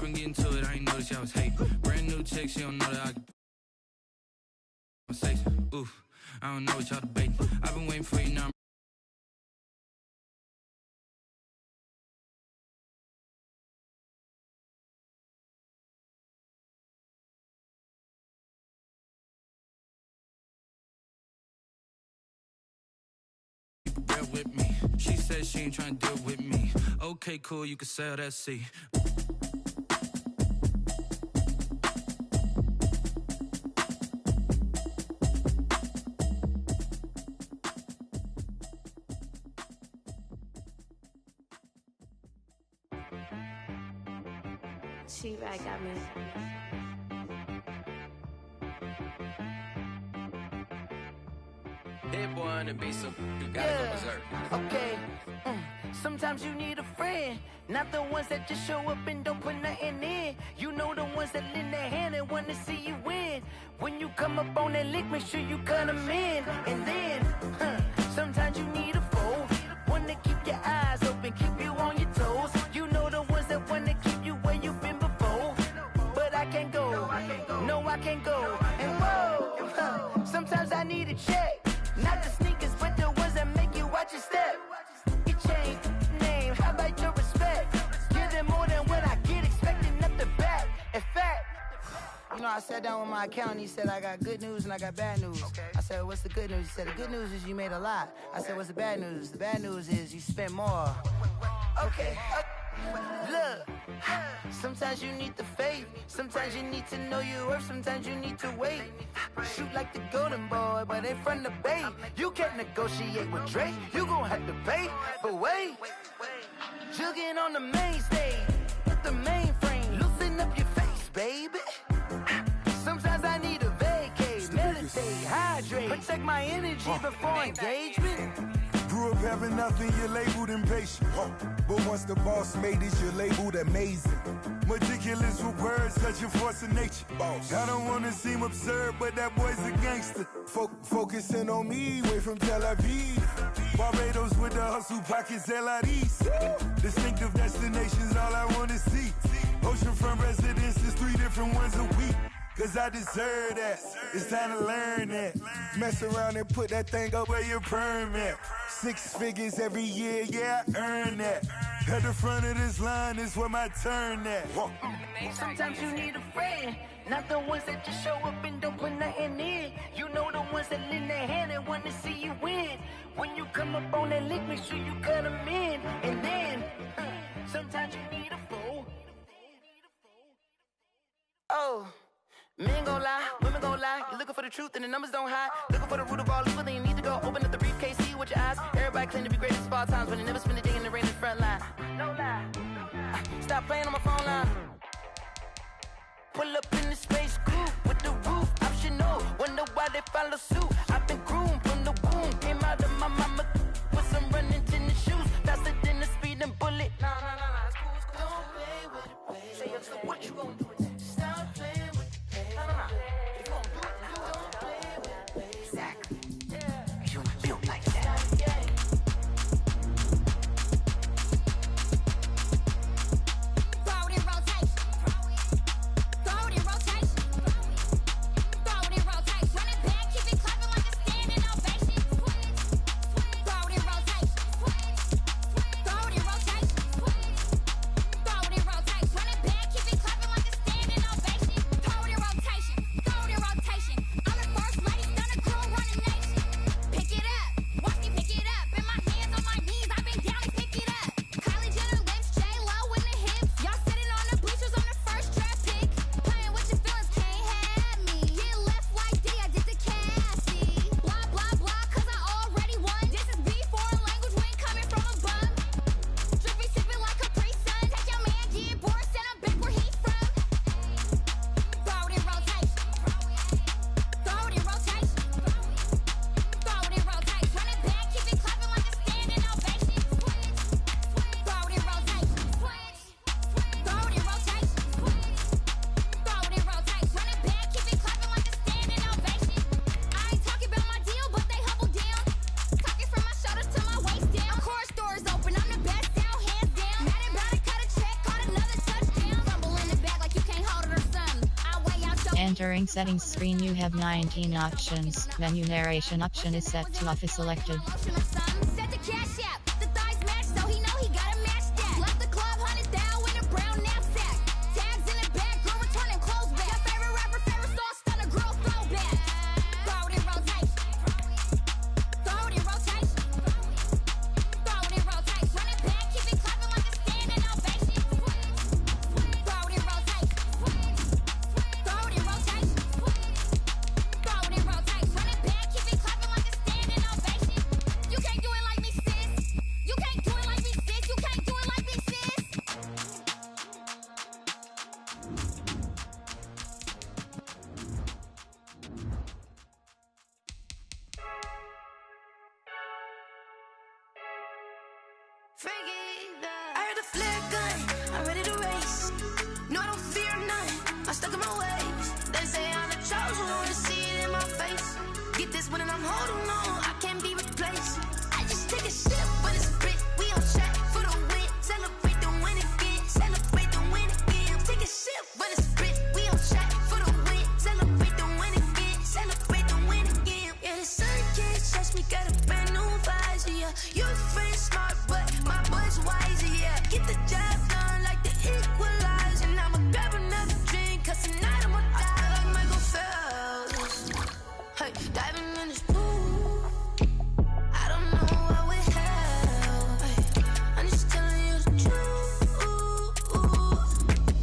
I've been getting to it, I ain't noticed y'all was hate. Brand new chick, she don't know that I conversation. Oof, I don't know what y'all debating. I've been waiting for you now. Bear with me. She said she ain't trying to deal with me. Okay, cool, you can sell that C. She-Rag got me. Hit boy on the beat, so you gotta go berserk. Okay. Sometimes you need a friend, not the ones that just show up and don't put nothing in. You know the ones that lend their hand and wanna see you win. When you come up on that lick, make sure you cut them in. And then, sometimes you need a foe, one to keep your eyes open, keep you on your toes. You know the ones that wanna keep you where you've been before. But I can't go, no I can't go. And whoa, sometimes I need a check. Not the sneakers, but the ones that make you watch your step. You change name, how about your respect? Give them more than what I get, expecting nothing back. In fact, you know, I sat down with my accountant, he said I got good news and I got bad news. I said, what's the good news? He said, the good news is you made a lot. I said, what's the bad news? The bad news is you spent more. Okay. Look, sometimes you need the faith, sometimes you need to know your worth, sometimes you need to wait. Shoot like the golden boy, but in front of the bay. You can't negotiate with Drake, you gon' have to pay. But wait, jugging on the main stage, with the mainframe, loosen up your face, baby. Sometimes I need a vacate, meditate, hydrate, protect my energy before engagement. Grew up having nothing, you're labeled impatient. But once the boss made it, you're labeled amazing. Meticulous with words, such a force of nature. I don't wanna seem absurd, but that boy's a gangster. Focusing on me, way from Tel Aviv. Barbados with the hustle pockets, LIDs. Distinctive destinations, all I wanna see. Oceanfront residences, 3 different ones a week. Cause I deserve that, it's time to learn that. Mess around and put that thing up where your permit. 6 figures every year, yeah, I earn that. At the front of this line is where my turn at. Sometimes you need a friend, not the ones that just show up and don't put nothing in. You know the ones that lend their hand and wanna see you win. When you come up on that lick, make sure you cut them in. And then, sometimes you need a fool. Oh. Men gon' lie, women gon' lie. You're looking for the truth and the numbers don't hide. Looking for the root of all evil, then you need to go open up the briefcase, see with your eyes. Everybody claim to be greatest of all times, but they never spend a day in the rain in the front line. No lie. Stop playing on my phone line. Pull up in the space coupe with the roof optional. Wonder why they follow suit. I've been groomed from the womb. Came out of my mama with some running tennis shoes. Faster than the speeding bullet. Nah, it's cool, it's cool. Don't play with it, baby. Say, so what you gon' do with that? Stop playing with it. No. If you gon' do it, then don't play with it, baby. Exactly. Yeah. You built like that. Throw it in rotation. Throw it in rotation. Throw it in rotation. Run it back, keep it clapping like a standing ovation. Throw it in rotation. Throw it in rotation. Throw it in rotation. Run it back, keep it clapping like a standing ovation. Entering settings screen, you have 19 options. Menu narration option is set to off is selected. Set the cash app. The thighs match, so he know he gotta match that. Left the club, hunted down with a brown knapsack. Tags in the back, girl returning clothes back. Your favorite rapper, favorite song, stunner girl throwback. Throw it in rotation. Throw it in rotation. Throw it in rotation. Run it back, keep it clapping like a standing ovation. Throw it in rotation. Throw it in rotation. Throw it in rotation. Run it back, keep it clapping like a standing ovation. You can't do it like me, sis. You can't do it like me, sis. You can't do it like me, sis. I heard the flare gun, I'm ready to race. No, I don't fear none, I'm stuck in my ways. They say I'm the chosen one, to see it in my face. Get this one and I'm holding on, I can't be replaced. I just take a sip when it's spit, we on track for the win. Celebrate the win again, celebrate the win again. Take a sip when it's spit, we on track for the win. Celebrate the win again, celebrate the win again. Yeah, the sun can't touch me, got a brand new visor, yeah. You're friend smart, but my boy's wiser, yeah. Get the job done like the equalizer. And I'ma grab another drink, cause tonight I'ma die. I feel like Michael Phelps. Hey, diving in this pool. I don't know what we have. Hey, I'm just telling you the truth.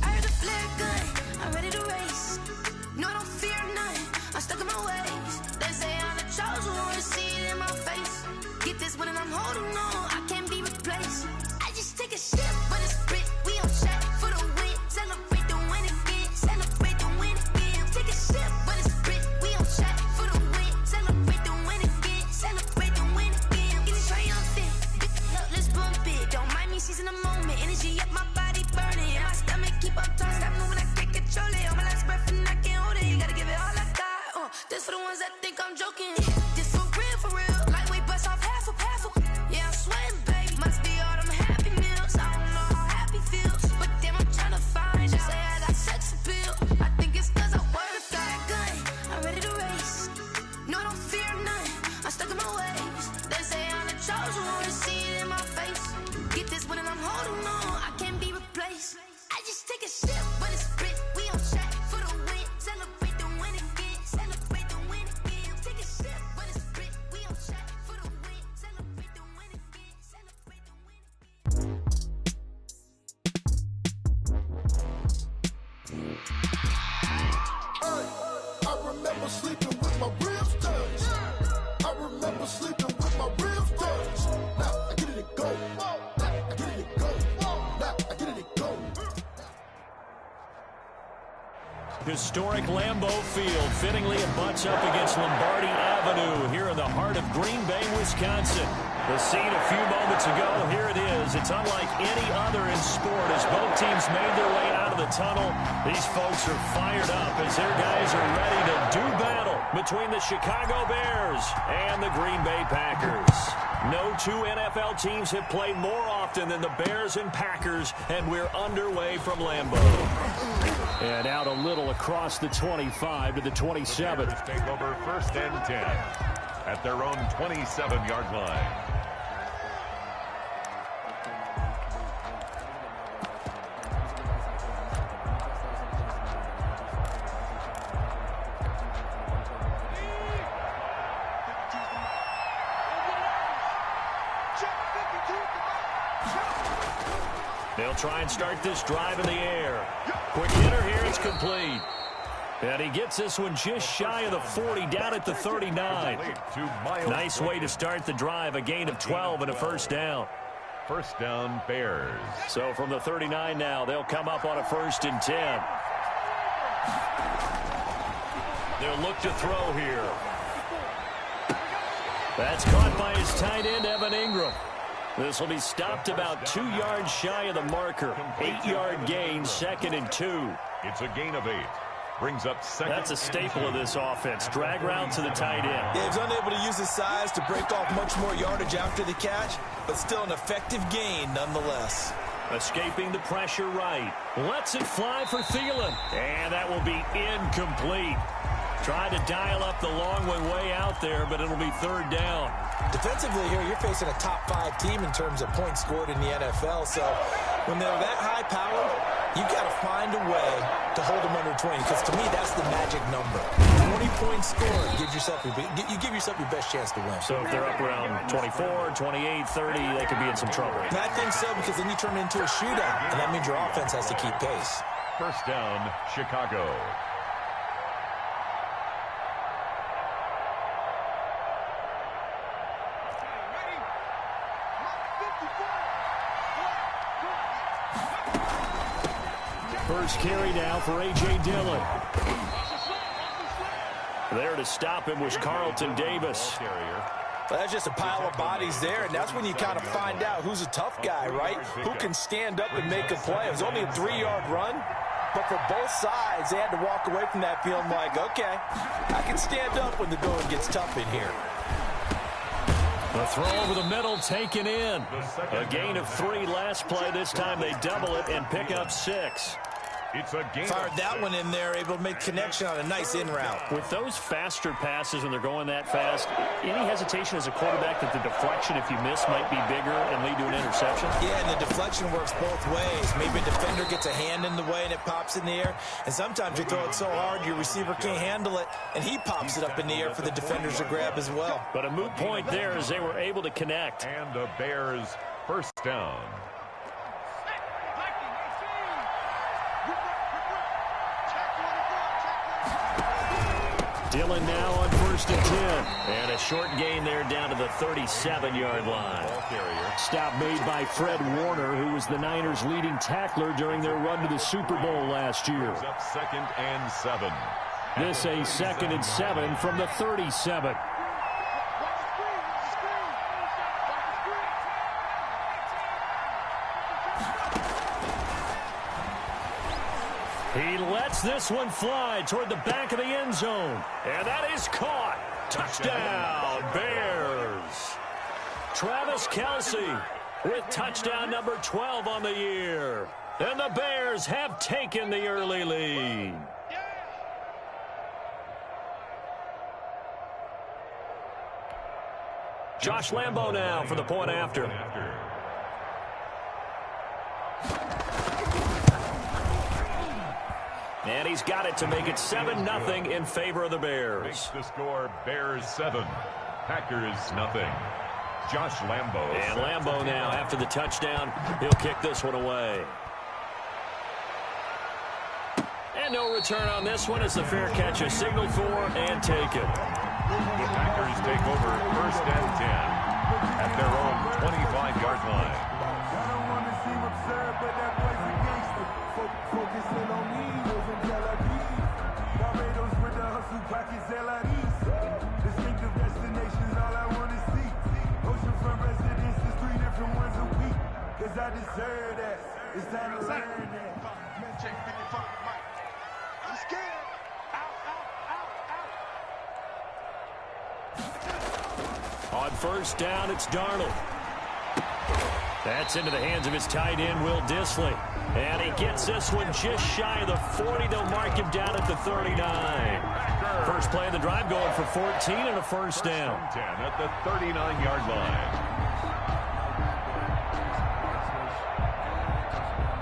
I heard the flare gun, I'm ready to race. No, I don't fear none, I'm stuck in my ways. They say I'm the chosen one, to see it in my face. Get this one and I'm holding on, I can't be replaced. I just take a sip when it's spit, we on track for the win. Celebrate the win again, celebrate the win again. Take a sip when it's spit, we on track for the win. Celebrate the win again, celebrate the win again. Getting triumphant, look, let's bump it. Don't mind me seizing the moment, energy up my body burning. And my stomach keep up talking, stop moving, I can't control it. On my last breath and I can't hold it, you gotta give it all I got. This for the ones that think I'm joking. This for real, lightweight bust off half a. Yeah, I'm sweating, baby. Must be all them happy meals. I don't know how happy feels, but damn, I'm trying to find out. Say I got sex appeal. I think it's cause I wear the fire gun. I'm ready to race. No, I don't fear none, I'm stuck in my ways. They say I'm the chosen one, to see it in my face. Get this one and I'm holding on, I can't be replaced. I just take a sip when it's spit, we on track for the win. Celebrate the win again, celebrate the win again. Take a sip when it's spit, we on track for the win. Celebrate the win again, celebrate the win again. I remember sleeping with my ribs touched. I remember sleeping with my ribs touched. Now I get it to go. Now I get it to go. Now I get it to go. Historic Lambeau Field fittingly abuts up against Lombardi Avenue here in the heart of Green Bay, Wisconsin. The scene a few moments ago, here it is. It's unlike any other in sport as both teams made their way out of the tunnel. These folks are fired up as their guys are ready to do battle between the Chicago Bears and the Green Bay Packers. No two NFL teams have played more often than the Bears and Packers, and we're underway from Lambeau. And out a little across the 25 to the 27. The Bears take over 1st and 10 at their own 27-yard line. They'll try and start this drive in the air. Quick hitter here, it's complete. And he gets this one just shy of the 40, down at the 39. Nice way to start the drive, a gain of 12 and a first down. First down, Bears. So from the 39 now, they'll come up on a 1st and 10. They'll look to throw here. That's caught by his tight end, Evan Ingram. This will be stopped about 2 yards shy of the marker. 8-yard gain, 2nd and 2. It's a gain of 8. Brings up second. That's a staple of this offense. Drag route to the tight end. Yeah, he's unable to use his size to break off much more yardage after the catch, but still an effective gain nonetheless. Escaping the pressure right. Lets it fly for Thielen. And that will be incomplete. Tried to dial up the long way out there, but it'll be third down. Defensively here, you're facing a top 5 team in terms of points scored in the NFL. So when they're that high powered, you've got to find a way to hold them under 20. Because to me, that's the magic number. 20 points scored gives yourself you give yourself your best chance to win. So if they're up around 24, 28, 30, they could be in some trouble. And I think so, because then you turn it into a shootout, and that means your offense has to keep pace. First down, Chicago. First carry now for A.J. Dillon. There to stop him was Carlton Davis. Well, that's just a pile of bodies there, and that's when you kind of find out who's a tough guy, right? Who can stand up and make a play. It was only a 3-yard run, but for both sides, they had to walk away from that feeling like, okay, I can stand up when the going gets tough in here. The throw over the middle taken in. A gain of 3 last play. This time they double it and pick up 6. It's a game. Fired that one in there, able to make connection on a nice in route. With those faster passes when they're going that fast, any hesitation as a quarterback that the deflection, if you miss, might be bigger and lead to an interception? Yeah, and the deflection works both ways. Maybe a defender gets a hand in the way and it pops in the air. And sometimes you throw it so hard your receiver can't handle it, and he pops it up in the air for the defenders to grab as well. But a moot point there as they were able to connect. And the Bears first down. Dillon now on 1st and 10. And a short gain there down to the 37-yard line. Stop made by Fred Warner, who was the Niners' leading tackler during their run to the Super Bowl last year. Up 2nd and 7. This a 2nd and 7 from the 37. He lets this one fly toward the back of the end zone. And that is caught. Touchdown, Bears. Travis Kelce with touchdown number 12 on the year. And the Bears have taken the early lead. Josh Lambo now for the point after. And he's got it to make it 7-0 in favor of the Bears. Makes the score Bears 7, Packers 0. Josh Lambo. And Lambo now after the touchdown. He'll kick this one away. And no return on this one as the fair catch is signaled for and taken. The Packers take over 1st and 10 at their own 25-yard line. I don't want to seem absurd, but that boy's a gangster. Focusing on me, living Tel Aviv. Barbados with the hustle, pockets LREs. Distinctive destinations, all I want to see. Oceanfront residences, 3 different ones a week. Cause I deserve that. It's time to learn that. Check 55, Mike. I'm scared. On 1st down, it's Darnold. That's into the hands of his tight end, Will Dissly. And he gets this one just shy of the 40. They'll mark him down at the 39. First play of the drive going for 14 and a 1st down. 10 at the 39-yard line.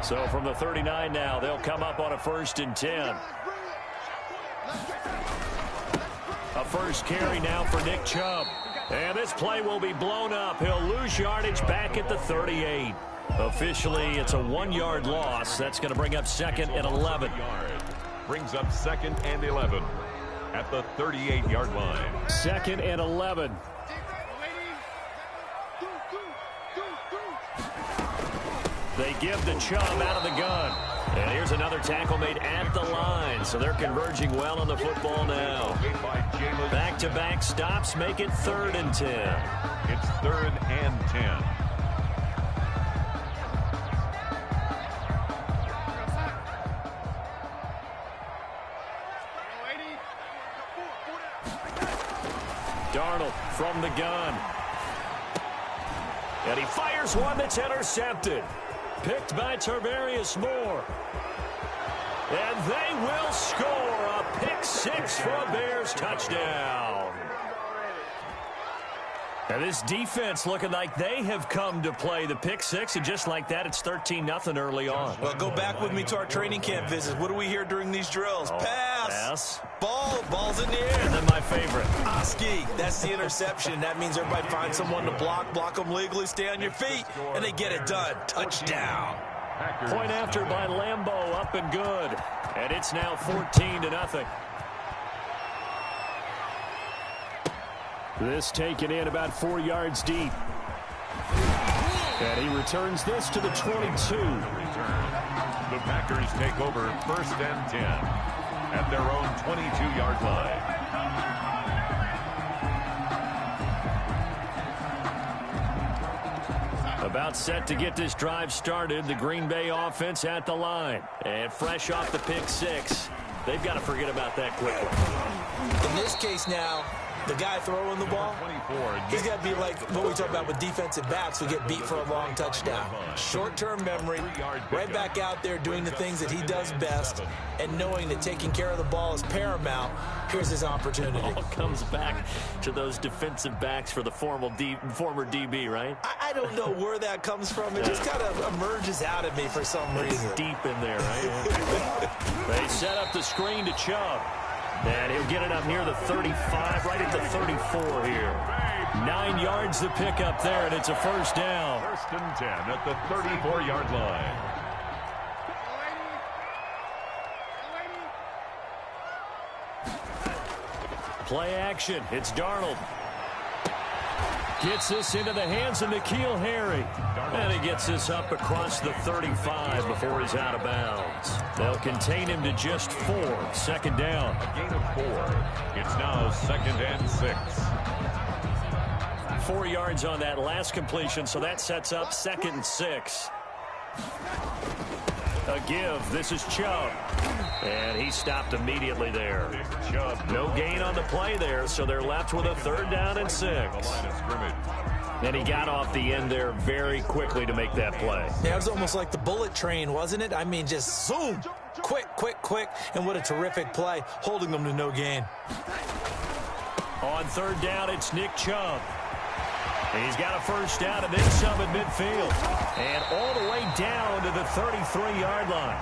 So from the 39 now, they'll come up on a 1st and 10. A first carry now for Nick Chubb. And this play will be blown up. He'll lose yardage back at the 38. Officially, it's a 1-yard loss. That's going to bring up 2nd and 11. Brings up 2nd and 11 at the 38-yard line. 2nd and 11. They give the Chubb out of the gun. And here's another tackle made at the line. So they're converging well on the football now. Back-to-back stops make it 3rd and 10. It's 3rd and 10. Darnold from the gun. And he fires one that's intercepted. picked by Tarvarius Moore. And they will score a pick six for a Bears touchdown. And this defense looking like they have come to play the pick six, and just like that, it's 13-0 early on. Well, go back with me to our training camp visits. What do we hear during these drills? Pass. Ball's in the air. And then my favorite. Oski, that's the interception. That means everybody finds someone to block them legally, stay on your feet, and they get it done. Touchdown. Point after by Lambo, up and good. And it's now 14-0. This taken in about 4 yards deep. And he returns this to the 22. The Packers take over 1st and 10 at their own 22-yard line. About set to get this drive started. The Green Bay offense at the line. And fresh off the pick six, they've got to forget about that quickly. In this case now, the guy throwing the ball, he's got to be like what we talk about with defensive backs who get beat for a long touchdown. Short-term memory, right back out there doing the things that he does best, and knowing that taking care of the ball is paramount. Here's his opportunity. All comes back to those defensive backs for the former DB, right? I don't know where that comes from. It just kind of emerges out of me for some reason. It's deep in there, right? They set up the screen to Chubb. And he'll get it up near the 35, right at the 34 here. 9 yards to pick up there, and it's a first down. 1st and 10 at the 34-yard line. Play action. It's Darnold. Gets this into the hands of N'Keal Harry. And he gets this up across the 35 before he's out of bounds. They'll contain him to just 4. 2nd down. A gain of 4. It's now 2nd and 6. 4 yards on that last completion, so that sets up 2nd and 6. A give. This is Chubb. And he stopped immediately there. No gain on the play there, so they're left with a 3rd down and 6. And he got off the end there very quickly to make that play. Yeah, it was almost like the bullet train, wasn't it? I mean, just zoom. Quick. And what a terrific play, holding them to no gain. On 3rd down, it's Nick Chubb. He's got a first down and then some in midfield. And all the way down to the 33-yard line.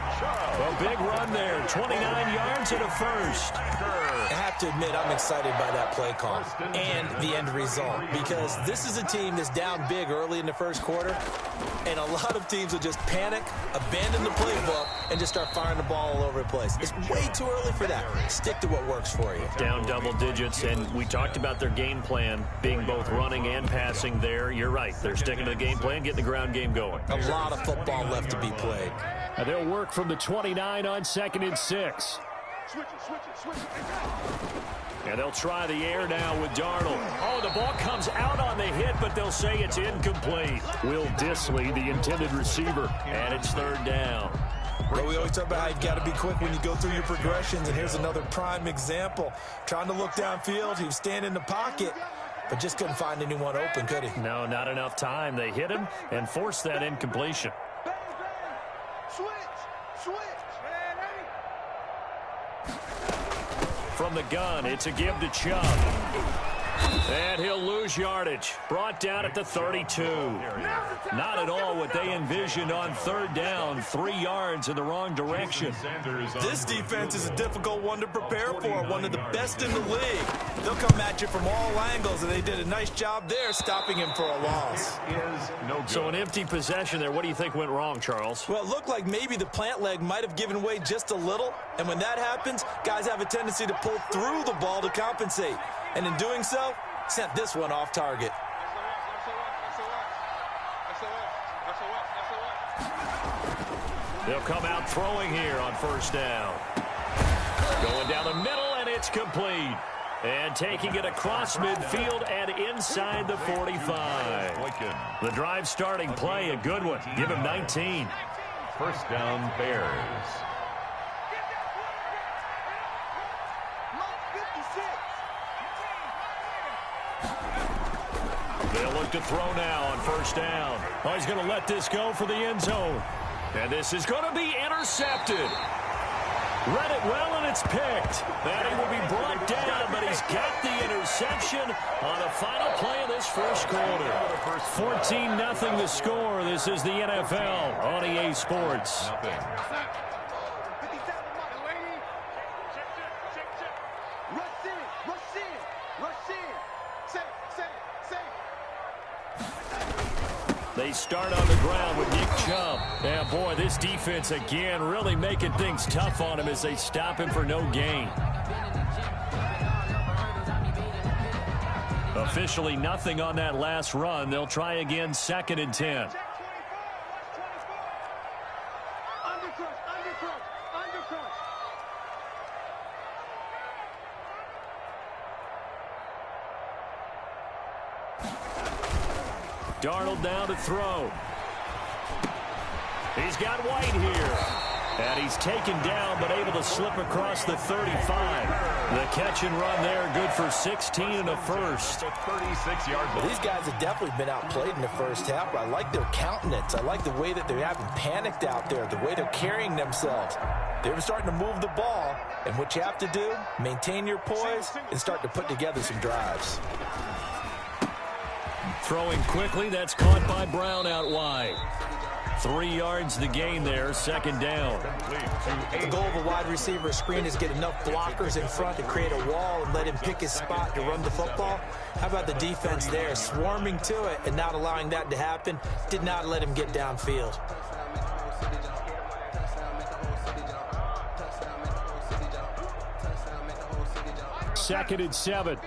A big run there, 29 yards and a first. I have to admit, I'm excited by that play call and the end result, because this is a team that's down big early in the first quarter, and a lot of teams will just panic, abandon the playbook, and just start firing the ball all over the place. It's way too early for that. Stick to what works for you. Down double digits, and we talked about their game plan being both running and passing there. You're right. They're sticking to the game plan, getting the ground game going. A lot of football left to be played. And they'll work from the 29 on 2nd and 6. And they'll try the air now with Darnold. Oh, the ball comes out on the hit, but they'll say it's incomplete. Will Dissly, the intended receiver, and it's 3rd down. Well, we always talk about how you've got to be quick when you go through your progressions, and here's another prime example. Trying to look downfield, he was standing in the pocket, but just couldn't find anyone open, could he? No, not enough time. They hit him and forced that incompletion. From the gun, it's a give to Chubb. And he'll lose yardage. Brought down at the 32. Not at all what they envisioned on 3rd down. 3 yards in the wrong direction. This defense is a difficult one to prepare for. One of the best in the league. They'll come at you from all angles, and they did a nice job there stopping him for a loss. So an empty possession there. What do you think went wrong, Charles? Well, it looked like maybe the plant leg might have given way just a little. And when that happens, guys have a tendency to pull through the ball to compensate. And in doing so, sent this one off target. They'll come out throwing here on 1st down. Going down the middle, and it's complete. And taking it across midfield and inside the 45. The drive starting play, a good one. Give him 19. 1st down, Bears. They'll look to throw now on first down. Oh, he's going to let this go for the end zone. And this is going to be intercepted. Read it well, and it's picked. And he will be brought down, but he's got the interception on the final play of this first quarter. 14-0 the score. This is the NFL on EA Sports. They start on the ground with Nick Chubb. And boy, this defense again really making things tough on him as they stop him for no gain. Officially nothing on that last run. They'll try again, 2nd and 10. Darnold down to throw. He's got White here. And he's taken down but able to slip across the 35. The catch and run there, good for 16 and a first. 36 yards. Well, these guys have definitely been outplayed in the first half, but I like their countenance. I like the way that they haven't panicked out there, the way they're carrying themselves. They were starting to move the ball, and what you have to do, maintain your poise and start to put together some drives. Throwing quickly, that's caught by Brown out wide. 3 yards the gain there, 2nd down. The goal of a wide receiver screen is get enough blockers in front to create a wall and let him pick his spot to run the football. How about the defense there, swarming to it and not allowing that to happen? Did not let him get downfield. Second and 7.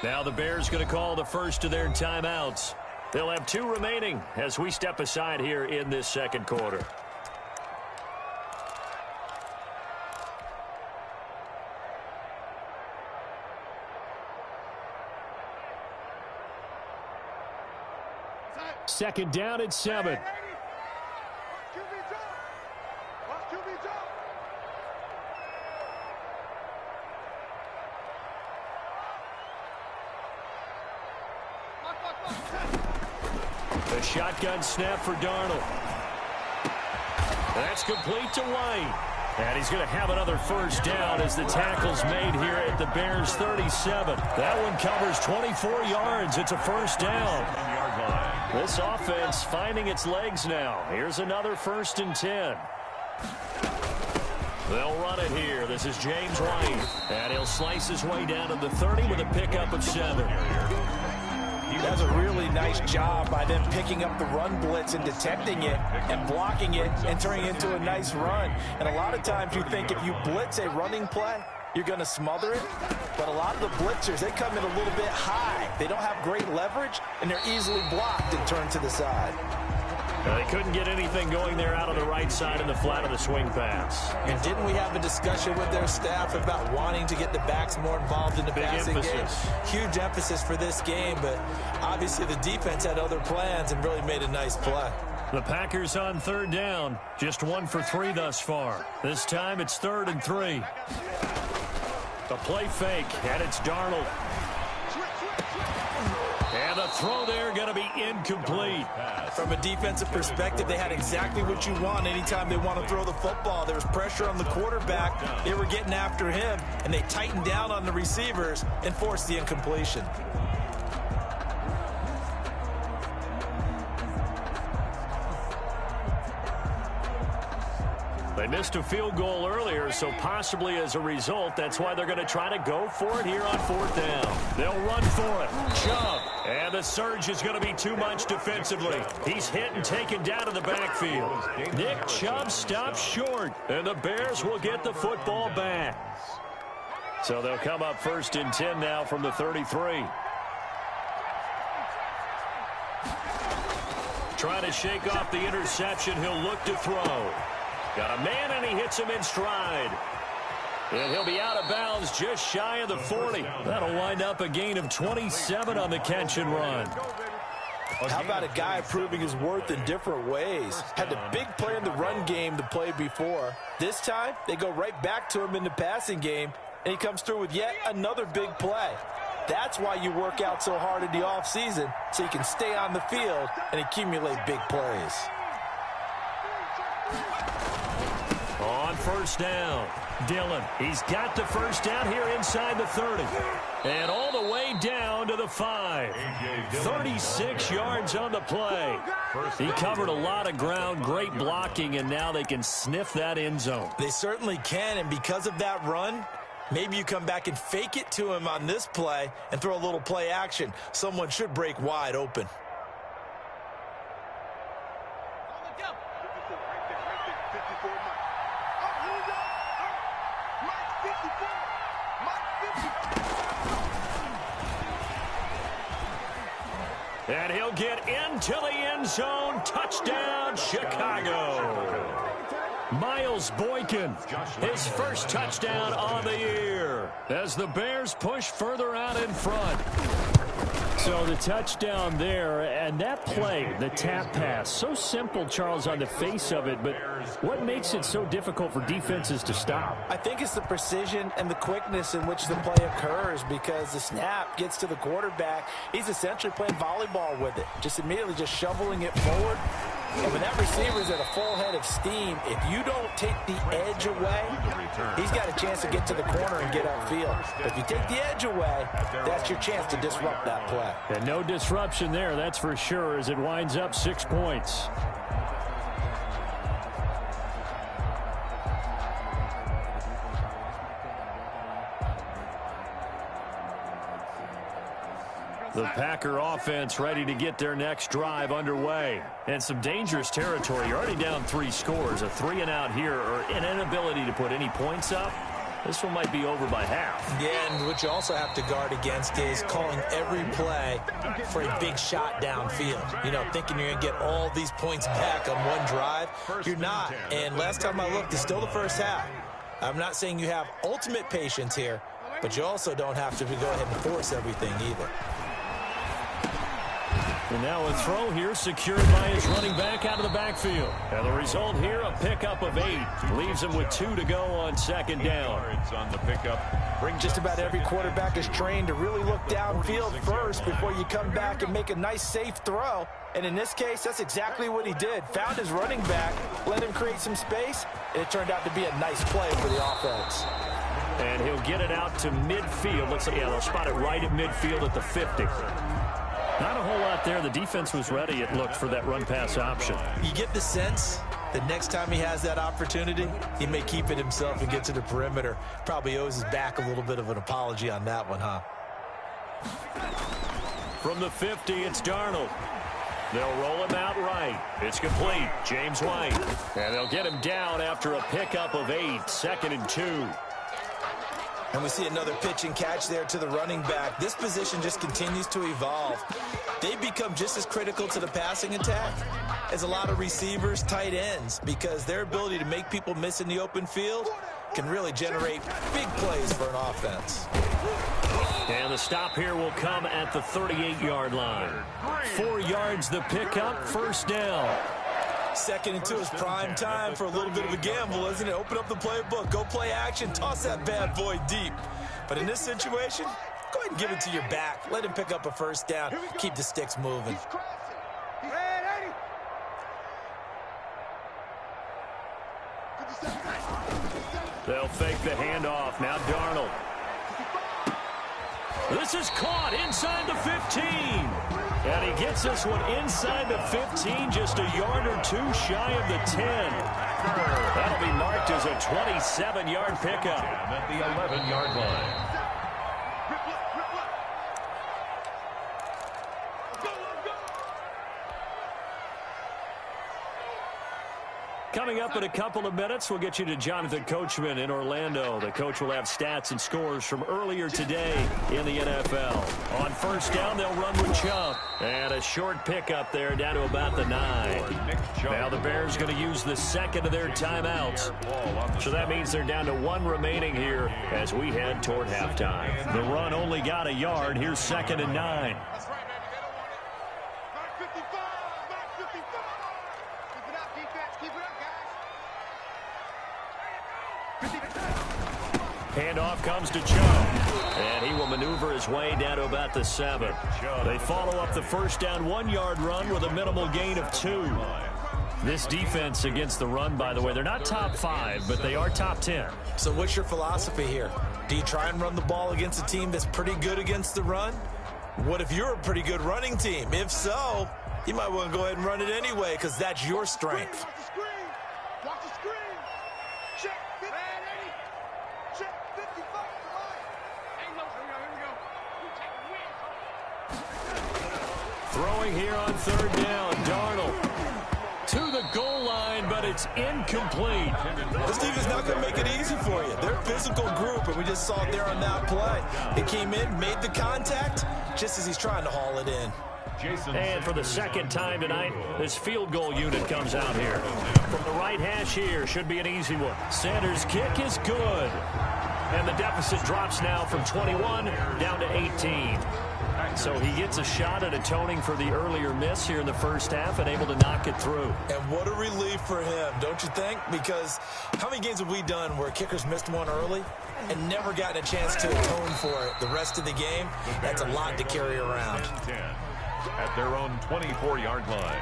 Now the Bears going to call the first of their timeouts. They'll have 2 remaining as we step aside here in this second quarter. Second down at 7. The shotgun snap for Darnold. That's complete to White. And he's going to have another first down as the tackle's made here at the Bears 37. That one covers 24 yards. It's a first down. This offense finding its legs now. Here's another 1st and 10. They'll run it here. This is James White. And he'll slice his way down to the 30 with a pickup of 7. That's a really nice job by them picking up the run blitz and detecting it and blocking it and turning it into a nice run. And a lot of times you think if you blitz a running play, you're going to smother it. But a lot of the blitzers, they come in a little bit high. They don't have great leverage, and they're easily blocked and turned to the side. They couldn't get anything going there out on the right side in the flat of the swing pass. And didn't we have a discussion with their staff about wanting to get the backs more involved in the passing game? Huge emphasis for this game, but obviously the defense had other plans and really made a nice play. The Packers on 3rd down, just 1 for 3 thus far. This time it's 3rd and 3. The play fake, and it's Darnold. And the throw there going to be incomplete. From a defensive perspective, they had exactly what you want anytime they want to throw the football. There was pressure on the quarterback. They were getting after him, and they tightened down on the receivers and forced the incompletion. They missed a field goal earlier, so possibly as a result, that's why they're going to try to go for it here on 4th down. They'll run for it. Chubb. And the surge is going to be too much defensively. He's hit and taken down to the backfield. Nick Chubb stops short, and the Bears will get the football back. So they'll come up 1st and 10 now from the 33. Trying to shake off the interception. He'll look to throw. Got a man, and he hits him in stride. And he'll be out of bounds just shy of the 40. That'll wind up a gain of 27 on the catch and run. How about a guy proving his worth in different ways? Had the big play in the run game to play before. This time, they go right back to him in the passing game, and he comes through with yet another big play. That's why you work out so hard in the offseason, so you can stay on the field and accumulate big plays. On first down, Dillon. He's got the first down here inside the 30. And all the way down to the 5. 36 yards on the play. He covered a lot of ground, great blocking, and now they can sniff that end zone. They certainly can, and because of that run, maybe you come back and fake it to him on this play and throw a little play action. Someone should break wide open. And he'll get into the end zone. Touchdown, Chicago. Miles Boykin, his first touchdown on the year as the Bears push further out in front. So the touchdown there, and that play, the tap pass, so simple, Charles, on the face of it, but what makes it so difficult for defenses to stop? I think it's the precision and the quickness in which the play occurs, because the snap gets to the quarterback. He's essentially playing volleyball with it, just immediately just shoveling it forward. And when that receiver's at a full head of steam, if you don't take the edge away, he's got a chance to get to the corner and get upfield. But if you take the edge away, that's your chance to disrupt that play. And no disruption there, that's for sure, as it winds up 6 points. The Packer offense ready to get their next drive underway. And some dangerous territory. You're already down 3 scores. A 3-and-out here, or an inability to put any points up. This one might be over by half. Yeah, and what you also have to guard against is calling every play for a big shot downfield. You know, thinking you're going to get all these points back on one drive. You're not. And last time I looked, it's still the first half. I'm not saying you have ultimate patience here, but you also don't have to go ahead and force everything either. And now a throw here secured by his running back out of the backfield. And the result here, a pickup of 8. Leaves him with 2 to go on second down. On the pickup. Just about every quarterback is trained to really look downfield first before you come back and make a nice, safe throw. And in this case, that's exactly what he did. Found his running back, let him create some space, and it turned out to be a nice play for the offense. And he'll get it out to midfield. Looks like, yeah, they'll spot it right at midfield at the 50. Not a whole lot there. The defense was ready, it looked, for that run-pass option. You get the sense that next time he has that opportunity, he may keep it himself and get to the perimeter. Probably owes his back a little bit of an apology on that one, huh? From the 50, it's Darnold. They'll roll him out right. It's complete. James White. And they'll get him down after a pickup of 8. 2nd and 2. And we see another pitch and catch there to the running back. This position just continues to evolve. They become just as critical to the passing attack as a lot of receivers, tight ends, because their ability to make people miss in the open field can really generate big plays for an offense. And the stop here will come at the 38-yard line. 4 yards the pickup, first down. 2nd and 2 is prime time for a little bit of a gamble, isn't it? Open up the playbook, go play action, toss that bad boy deep. But in this situation, go ahead and give it to your back. Let him pick up a first down. Keep the sticks moving. They'll fake the handoff. Now Darnold. This is caught inside the 15. And he gets this one inside the 15, just a yard or 2 shy of the 10. That'll be marked as a 27-yard pickup. At the 11-yard line. Coming up in a couple of minutes, we'll get you to Jonathan Coachman in Orlando. The coach will have stats and scores from earlier today in the NFL. On first down, they'll run with Chubb. And a short pickup there down to about the 9. Now the Bears going to use the 2nd of their timeouts. So that means they're down to 1 remaining here as we head toward halftime. The run only got a yard. Here's 2nd and 9. Handoff comes to Cho. And he will maneuver his way down to about the 7. They follow up the first down 1-yard run with a minimal gain of 2. This defense against the run, by the way, they're not top 5, but they are top 10. So what's your philosophy here? Do you try and run the ball against a team that's pretty good against the run? What if you're a pretty good running team? If so, you might want to go ahead and run it anyway because that's your strength. Watch the screen. Check 50. Check 55. Throwing here on 3rd down, Darnold to the goal line, but it's incomplete. This defense is not going to make it easy for you. They're a physical group, and we just saw it there on that play. It came in, made the contact, just as he's trying to haul it in. And for the second time tonight, this field goal unit comes out here. From the right hash here, should be an easy one. Sanders' kick is good. And the deficit drops now from 21 down to 18. So he gets a shot at atoning for the earlier miss here in the first half and able to knock it through. And what a relief for him, don't you think? Because how many games have we done where kickers missed one early and never gotten a chance to atone for it the rest of the game? That's a lot to carry around. At their own 24-yard line.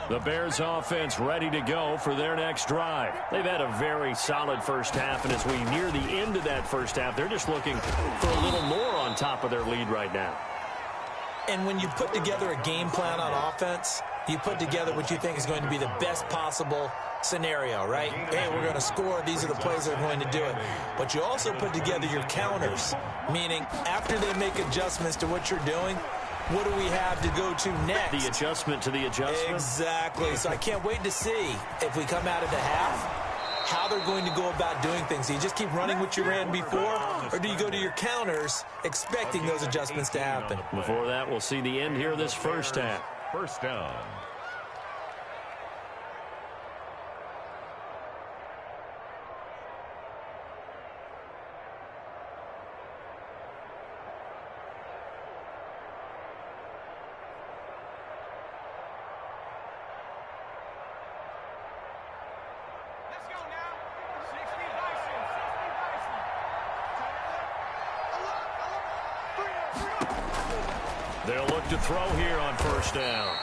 The Bears offense ready to go for their next drive. They've had a very solid first half, and as we near the end of that first half, they're just looking for a little more on top of their lead right now. And when you put together a game plan on offense, you put together what you think is going to be the best possible scenario, right? Hey, we're going to score. These are the plays that are going to do it. But you also put together your counters, meaning after they make adjustments to what you're doing, what do we have to go to next? The adjustment to the adjustment? Exactly. So I can't wait to see if we come out of the half, how they're going to go about doing things. Do you just keep running what you ran before, or do you go to your counters expecting those adjustments to happen? Before that, we'll see the end here of this first half. First down. They'll look to throw here on first down.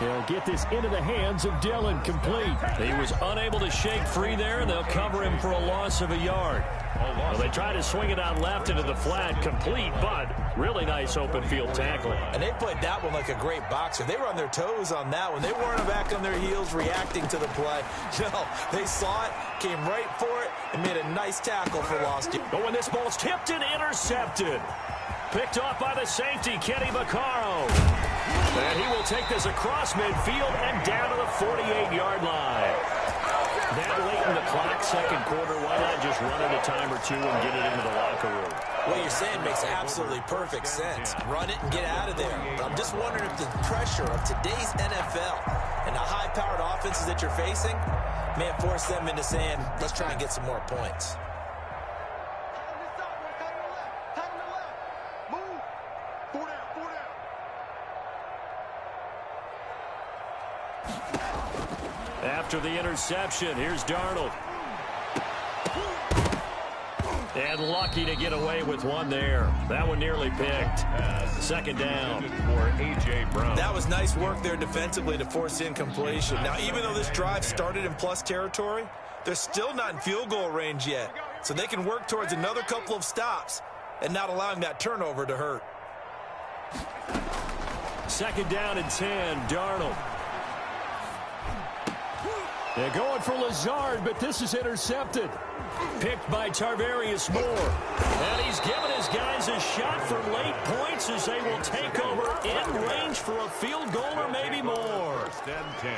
They'll get this into the hands of Dillon, complete. He was unable to shake free there, and they'll cover him for a loss of a yard. Well, they try to swing it out left into the flat, complete, but really nice open field tackling. And they played that one like a great boxer. They were on their toes on that one. They weren't back on their heels reacting to the play. No, they saw it, came right for it, and made a nice tackle for loss. But when this ball's tipped and intercepted, picked off by the safety, Kenny Vaccaro. And he will take this across midfield and down to the 48-yard line. That late in the clock, second quarter, why not just run it a time or two and get it into the locker room? What you're saying makes absolutely perfect sense. Run it and get out of there. But I'm just wondering if the pressure of today's NFL and the high-powered offenses that you're facing may have forced them into saying, let's try and get some more points. After the interception, here's Darnold. And lucky to get away with one there. That one nearly picked. Second down for A.J. Brown. That was nice work there defensively to force incompletion. Now, even though this drive started in plus territory, they're still not in field goal range yet. So they can work towards another couple of stops and not allowing that turnover to hurt. Second down and 10, Darnold. They're going for Lazard, but this is intercepted. Picked by Tarvarius Moore. And he's given his guys a shot for late points as they will take over in range for a field goal or maybe more. First and 10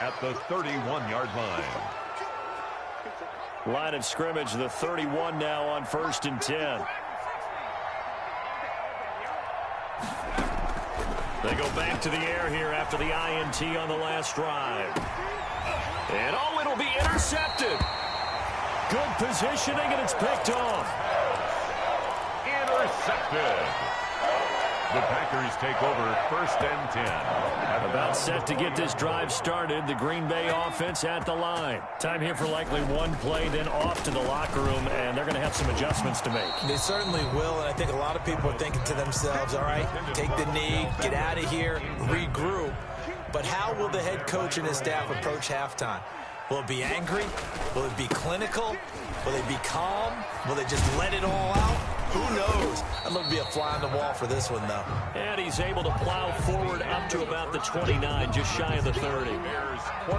at the 31-yard line. Line of scrimmage, the 31 now on first and 10. They go back to the air here after the INT on the last drive. And oh, it'll be intercepted. Good positioning, and it's picked off. intercepted. The Packers take over 1st and 10. About set to get this drive started. The Green Bay offense at the line. Time here for likely one play, then off to the locker room, and they're going to have some adjustments to make. They certainly will, and I think a lot of people are thinking to themselves, all right, take the knee, get out of here, regroup. But how will the head coach and his staff approach halftime? Will it be angry? Will it be clinical? Will they be calm? Will they just let it all out? Who knows? I'd love to be a fly on the wall for this one, though. And he's able to plow forward up to about the 29, just shy of the 30.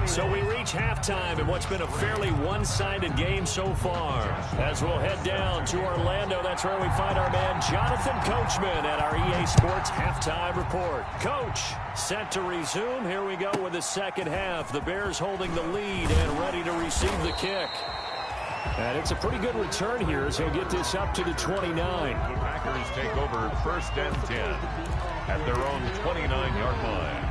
So we reach halftime in what's been a fairly one-sided game so far. As we'll head down to Orlando, that's where we find our man Jonathan Coachman at our EA Sports Halftime Report. Coach, set to resume. Here we go with the second half. The Bears holding the lead and ready to receive the kick. And it's a pretty good return here as he'll get this up to the 29. The Packers take over 1st and 10 at their own 29-yard line.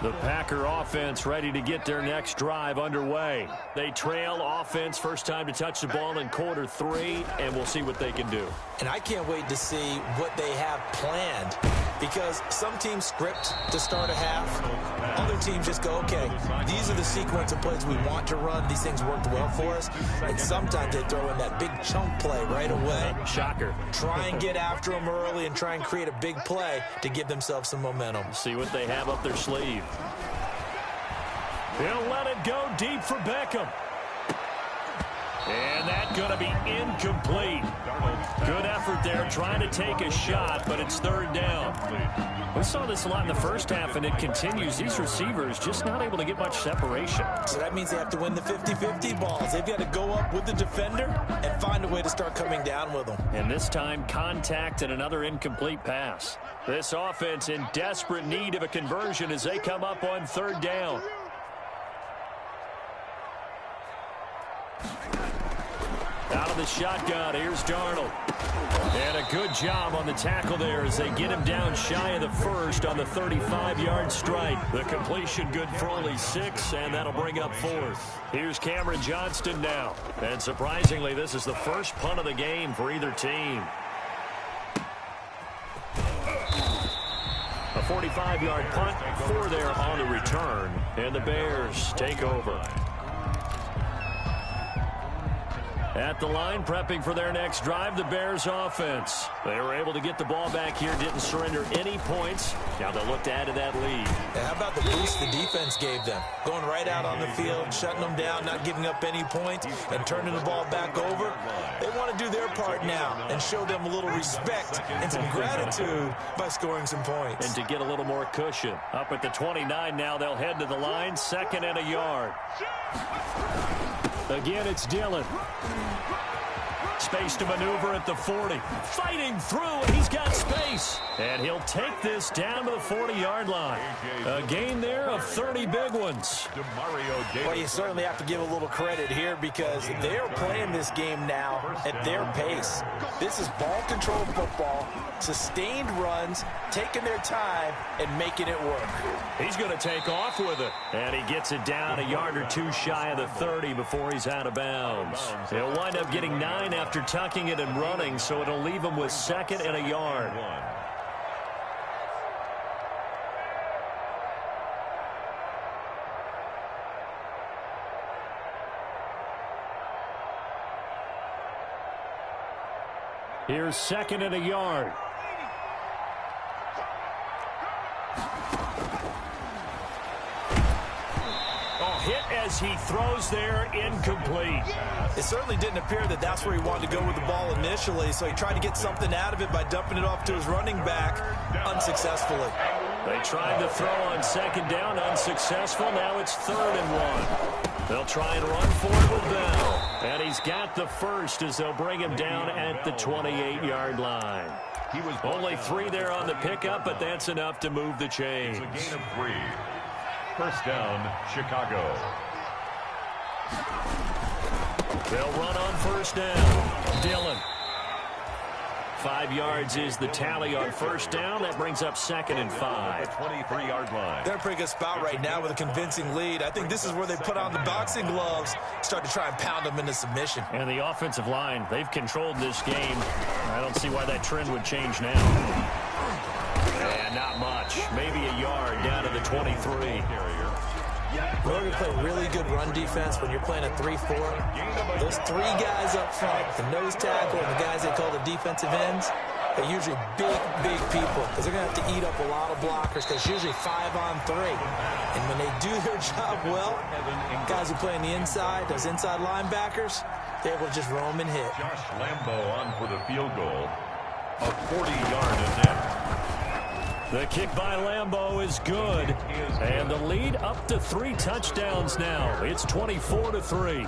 The Packer offense ready to get their next drive underway. They trail offense, first time to touch the ball in quarter 3, and we'll see what they can do. And I can't wait to see what they have planned, because some teams script to start a half. Other teams just go, okay, these are the sequence of plays we want to run. These things worked well for us. And sometimes they throw in that big chunk play right away. Shocker. Try and get after them early and try and create a big play to give themselves some momentum. See what they have up their sleeve. He'll let it go deep for Beckham. And that's going to be incomplete. Good effort there trying to take a shot, but it's 3rd down. We saw this a lot in the first half, and it continues. These receivers just not able to get much separation. So that means they have to win the 50-50 balls. They've got to go up with the defender and find a way to start coming down with them. And this time, contact and another incomplete pass. This offense in desperate need of a conversion as they come up on 3rd down. Out of the shotgun, here's Darnold. And a good job on the tackle there as they get him down shy of the 1st on the 35-yard strike. The completion good for only 6, and that'll bring up 4th. Here's Cameron Johnston now. And surprisingly, this is the first punt of the game for either team. A 45-yard punt, 4 there on the return, and the Bears take over. At the line, prepping for their next drive, the Bears offense. They were able to get the ball back here, didn't surrender any points. Now they'll look to add to that lead. And how about the boost the defense gave them? Going right out on the field, shutting them down, not giving up any points, and turning the ball back over. They want to do their part now and show them a little respect and some gratitude by scoring some points. And to get a little more cushion. Up at the 29 now, they'll head to the line, 2nd and a yard. Again, it's Dillon. Space to maneuver at the 40. Fighting through, and he's got space. And he'll take this down to the 40-yard line. A gain there of 30 big ones. Well, you certainly have to give a little credit here because they're playing this game now at their pace. This is ball control football, sustained runs, taking their time, and making it work. He's going to take off with it. And he gets it down a yard or 2 shy of the 30 before he's out of bounds. He'll wind up getting 9 after tucking it and running, so it'll leave him with 2nd and a yard. Here's 2nd and a yard. Hit as he throws there, incomplete. It certainly didn't appear that that's where he wanted to go with the ball initially, so he tried to get something out of it by dumping it off to his running back unsuccessfully. They tried to throw on 2nd down, unsuccessful. Now it's 3rd and 1. They'll try and run for it with Bell. And he's got the first as they'll bring him down at the 28-yard line. He was only 3 there on the pickup, but that's enough to move the chains. It's a gain of 3. First down, Chicago. They'll run on 1st down. Dillon 5 yards is the tally on first down. That brings up 2nd and 5. 23-yard line. They're in a pretty good spot right now with a convincing lead. I think this is where they put on the boxing gloves, start to try and pound them into submission. And the offensive line, they've controlled this game. I don't see why that trend would change now. And not much. Maybe a yard down to the 23. In order to play really good run defense when you're playing a 3-4, those 3 guys up front, the nose tackle and the guys they call the defensive ends, they're usually big people because they're going to have to eat up a lot of blockers because it's usually 5-on-3. And when they do their job well, guys who play on the inside, those inside linebackers, they're able to just roam and hit. Josh Lambo on for the field goal, a 40-yard attempt. The kick by Lambo is good, and the lead up to 3 touchdowns now. It's 24-3.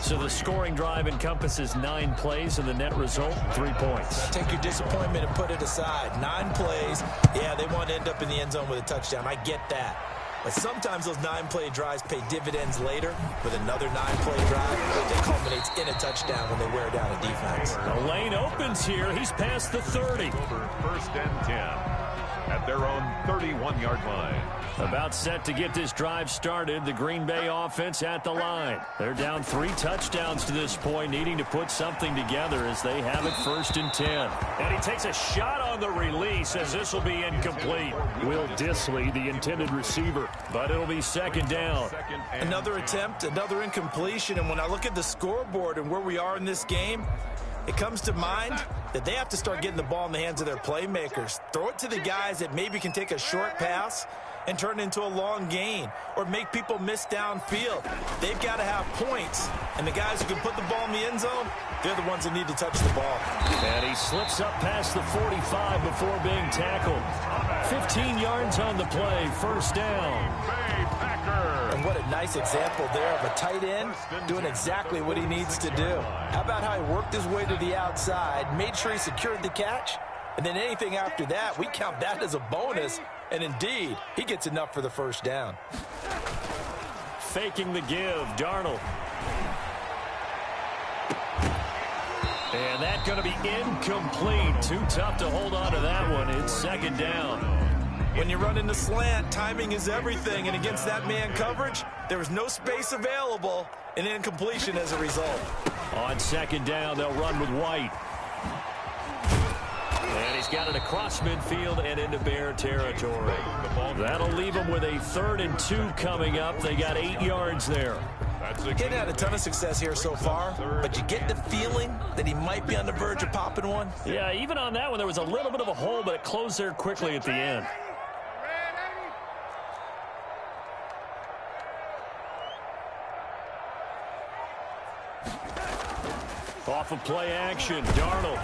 So the scoring drive encompasses 9 plays, and the net result, 3 points. Take your disappointment and put it aside. 9 plays, yeah, they want to end up in the end zone with a touchdown. I get that. But sometimes those 9-play drives pay dividends later with another 9-play drive that culminates in a touchdown when they wear down a defense. The lane opens here. He's past the 30. Over 1st and 10. At their own 31-yard line. About set to get this drive started. The Green Bay offense at the line. They're down 3 touchdowns to this point, needing to put something together as they have it 1st and 10. And he takes a shot on the release as this will be incomplete. Will Dissly, the intended receiver, but it'll be 2nd down. Another attempt, another incompletion, and when I look at the scoreboard and where we are in this game, it comes to mind that they have to start getting the ball in the hands of their playmakers. Throw it to the guys that maybe can take a short pass and turn it into a long gain or make people miss downfield. They've got to have points, and the guys who can put the ball in the end zone, they're the ones that need to touch the ball. And he slips up past the 45 before being tackled. 15 yards on the play, 1st down. And what a nice example there of a tight end doing exactly what he needs to do. How about how he worked his way to the outside, made sure he secured the catch, and then anything after that, we count that as a bonus. And indeed, he gets enough for the 1st down. Faking the give, Darnold. And that's going to be incomplete. Too tough to hold on to that one. It's 2nd down. When you run in the slant, timing is everything. And against that man coverage, there was no space available. An incompletion as a result. On 2nd down, they'll run with White. And he's got it across midfield and into Bear territory. That'll leave them with a 3rd and 2 coming up. They got 8 yards there. Getting had a ton of success here so far, but you get the feeling that he might be on the verge of popping one. Yeah, even on that one, there was a little bit of a hole, but it closed there quickly at the end. Off of play action, Darnold.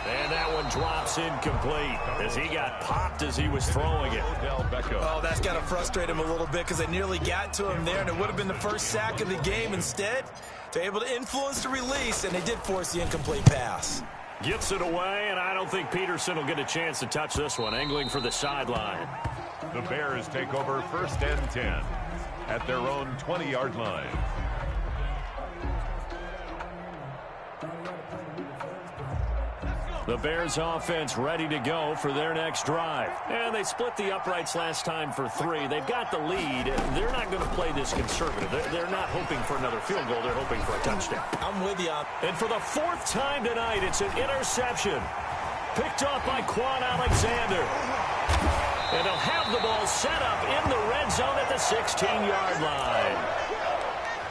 And that one drops incomplete as he got popped as he was throwing it. Oh, that's got to frustrate him a little bit because they nearly got to him there, and it would have been the 1st sack of the game. Instead, they're able to influence the release, and they did force the incomplete pass. Gets it away, and I don't think Peterson will get a chance to touch this one, angling for the sideline. The Bears take over 1st and 10 at their own 20-yard line. The Bears offense ready to go for their next drive. And they split the uprights last time for 3. They've got the lead. They're not going to play this conservative. They're not hoping for another field goal. They're hoping for a touchdown. I'm with you. And for the 4th time tonight, it's an interception. Picked off by Quan Alexander. And they'll have the ball set up in the red zone at the 16-yard line.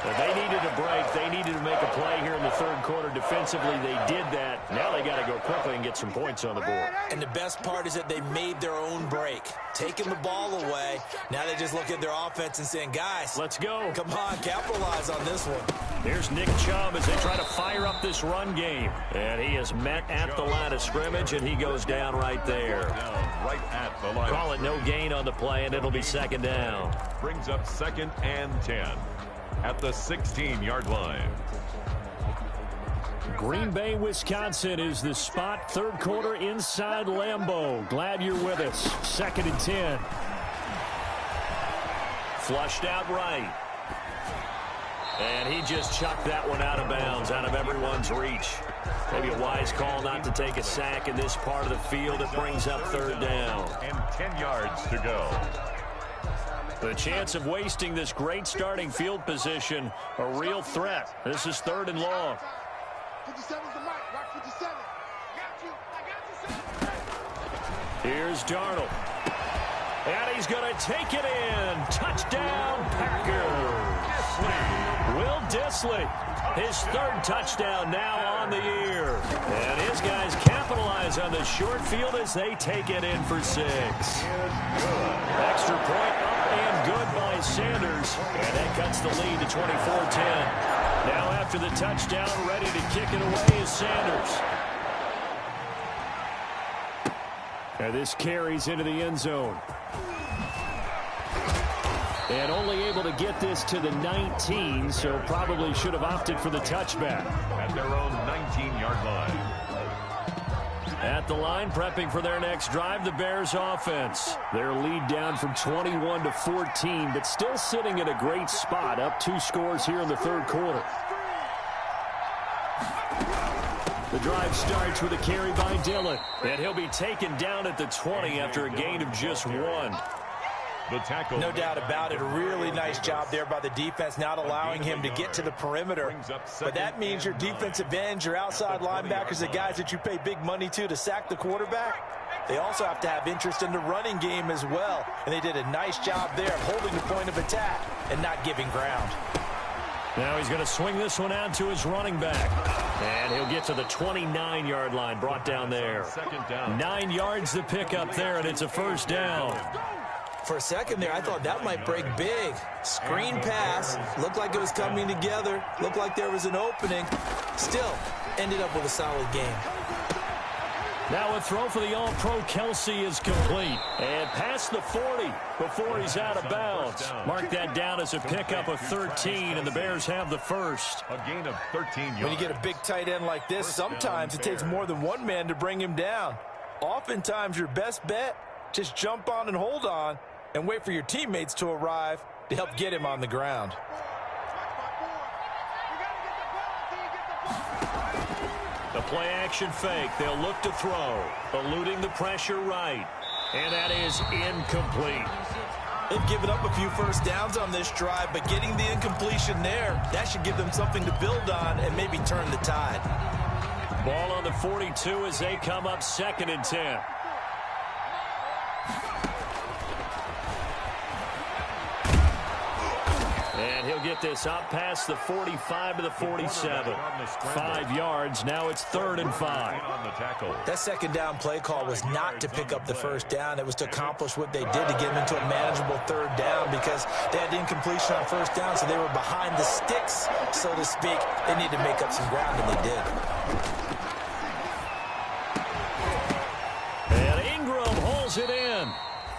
They needed a break. They needed to make a play here in the 3rd quarter. Defensively, they did that. Now they got to go quickly and get some points on the board. And the best part is that they made their own break. Taking the ball away. Now they just look at their offense and saying, guys, let's go. Come on, capitalize on this one. Here's Nick Chubb as they try to fire up this run game. And he is met at the line of scrimmage, and he goes down right there. Right at the line. Call it no gain on the play, and it'll be 2nd down. Brings up 2nd and 10. At the 16-yard line. Green Bay, Wisconsin is the spot. 3rd quarter inside Lambeau. Glad you're with us. 2nd and 10. Flushed out right. And he just chucked that one out of bounds, out of everyone's reach. Maybe a wise call not to take a sack in this part of the field. It brings up third down. And 10 yards to go. The chance of wasting this great starting field position, a real threat. This is third and long. 57's the mic. Rock 57. Here's Darnold. And he's going to take it in. Touchdown, Packers. Will Dissly, his third touchdown now on the year. And his guys capitalize on the short field as they take it in for 6. Extra point up and good by Sanders. And that cuts the lead to 24-10. Now after the touchdown, ready to kick it away is Sanders. And this carries into the end zone. And only able to get this to the 19, so probably should have opted for the touchback. At their own 19-yard line. At the line, prepping for their next drive, the Bears offense. Their lead down from 21 to 14, but still sitting in a great spot, up 2 scores here in the third quarter. The drive starts with a carry by Dillon, and he'll be taken down at the 20 after a gain of just 1. The tackle. No doubt about it. A really nice job there by the defense, not allowing him to get to the perimeter. But that means your defensive ends, your outside linebackers, the guys that you pay big money to sack the quarterback, they also have to have interest in the running game as well. And they did a nice job there of holding the point of attack and not giving ground. Now he's going to swing this one out to his running back. And he'll get to the 29-yard line, brought down there. 9 yards to pick up there, and it's a first down. For a second there, I thought that might break big. Screen pass. Looked like it was coming together. Looked like there was an opening. Still, ended up with a solid game. Now a throw for the All-Pro Kelsey is complete. And past the 40 before he's out of bounds. Mark that down as a pickup of 13, and the Bears have the first. A gain of 13 yards. When you get a big tight end like this, sometimes it takes more than one man to bring him down. Oftentimes, your best bet, just jump on and hold on and wait for your teammates to arrive to help get him on the ground. The play-action fake. They'll look to throw. Eluding the pressure right. And that is incomplete. They've given up a few first downs on this drive, but getting the incompletion there, that should give them something to build on and maybe turn the tide. Ball on the 42 as they come up 2nd and 10. And he'll get this up past the 45 to the 47. 5 yards. Now it's 3rd and 5. That second down play call was not to pick up the first down. It was to accomplish what they did to get them into a manageable 3rd down because they had incompletion on first down, so they were behind the sticks, so to speak. They need to make up some ground, and they did. And Ingram hauls it in.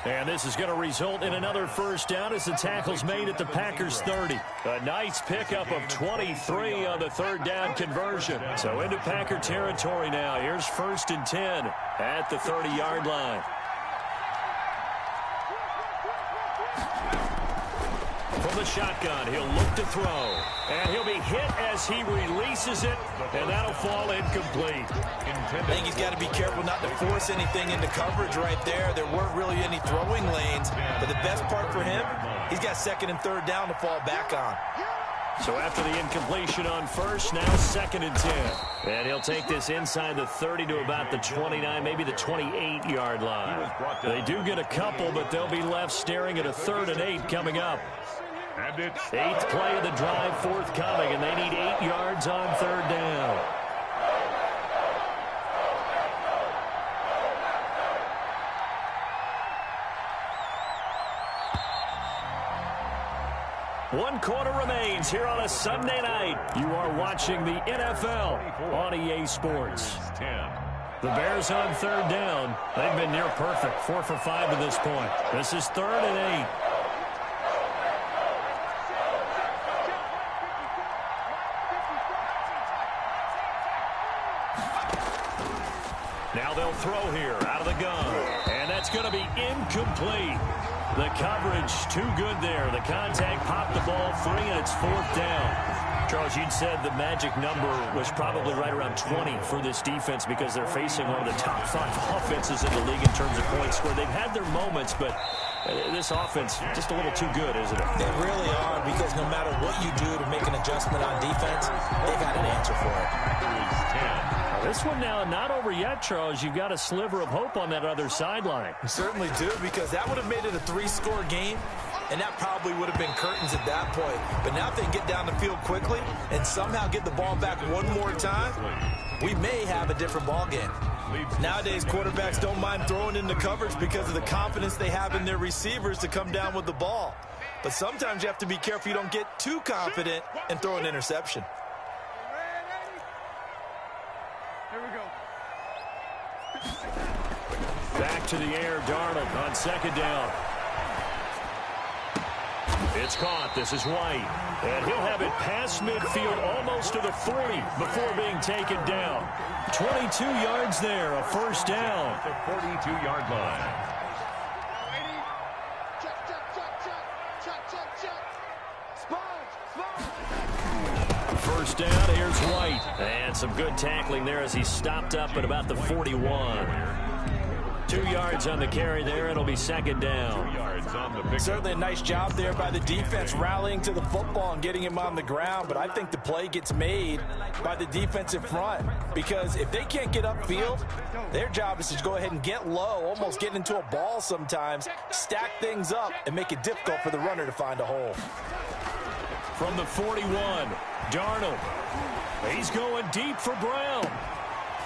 And this is going to result in another first down as the tackle's made at the Packers 30. A nice pickup of 23 on the 3rd down conversion. So into Packer territory now. Here's 1st and 10 at the 30-yard line. From the shotgun, he'll look to throw. And he'll be hit as he releases it, and that'll fall incomplete. I think he's got to be careful not to force anything into coverage right there. There weren't really any throwing lanes, but the best part for him, he's got 2nd and 3rd down to fall back on. So after the incompletion on first, now 2nd and 10. And he'll take this inside the 30 to about the 29, maybe the 28-yard line. They do get a couple, but they'll be left staring at a 3rd and 8 coming up. And it's 8th play of the drive forthcoming, and they need 8 yards on 3rd down. One quarter remains here on a Sunday night. You are watching the NFL on EA Sports. The Bears on 3rd down. They've been near perfect, 4 for 5 to this point. This is 3rd and 8. Now they'll throw here out of the gun. And that's going to be incomplete. The coverage too good there. The contact popped the ball free, and it's 4th down. Charles, you'd said the magic number was probably right around 20 for this defense because they're facing one of the top 5 offenses in the league in terms of points scored. They've had their moments, but this offense just a little too good, isn't it? They really are, because no matter what you do to make an adjustment on defense, they've got an answer for it. This one now not over yet, Charles. You've got a sliver of hope on that other sideline. You certainly do, because that would have made it a 3-score game, and that probably would have been curtains at that point. But now if they can get down the field quickly and somehow get the ball back one more time, we may have a different ball game. Nowadays, quarterbacks don't mind throwing into coverage because of the confidence they have in their receivers to come down with the ball. But sometimes you have to be careful you don't get too confident and throw an interception. Back to the air, Darnold on 2nd down. It's caught. This is White. And he'll have it past midfield almost to the 40 before being taken down. 22 yards there, a 1st down. The 42-yard line. First down, here's White. And some good tackling there as he stopped up at about the 41. 2 yards on the carry there. It'll be 2nd down. 2 yards on the pick. Certainly a nice job there by the defense rallying to the football and getting him on the ground. But I think the play gets made by the defensive front, because if they can't get upfield, their job is to go ahead and get low, almost get into a ball sometimes, stack things up, and make it difficult for the runner to find a hole. From the 41, Darnold. He's going deep for Brown.